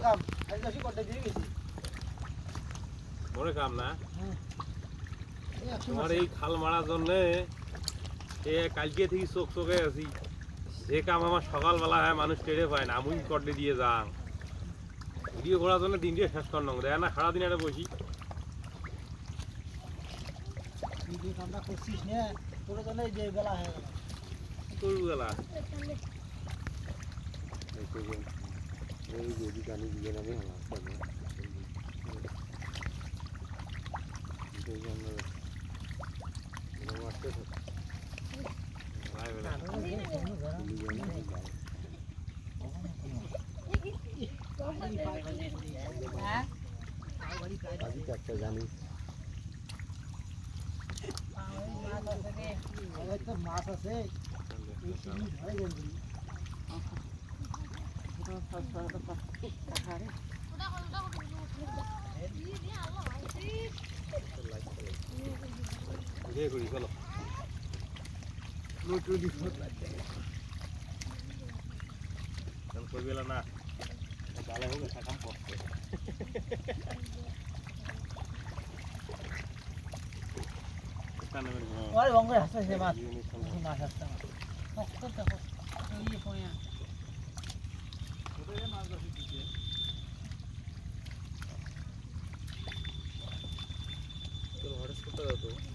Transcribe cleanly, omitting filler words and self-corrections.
কাম আজ বেশি করতে দিয়ে গেছি বড় কাম না এই তোমার এই খাল মারার জন্য কালকে থেকে চোখ চোখে আছি যে কাম আমার সকালবেলা হয় মানুষ টেরে পায় না আমি করতে দিয়ে যাম ভিডিও করার জন্য দিন দিয়ে শেষ করানো দেয় না সারাদিন একটা বসি তুই কামটা করছিস না তোর জন্য যে বেলা হয়ে গেল করবো গেলা এই যদি গানি দিয়ে আমি হাসতাম একটা জানি মাছ আছে করি চলো করবি না ভালো হোক কাম করতে ওই বঙ্গের হাসছে সে মাছ মাছ আসছে না কত দেখো এই পয়া ওদের মাছ আছে দিকে তোর হটস্পটটা দাও তো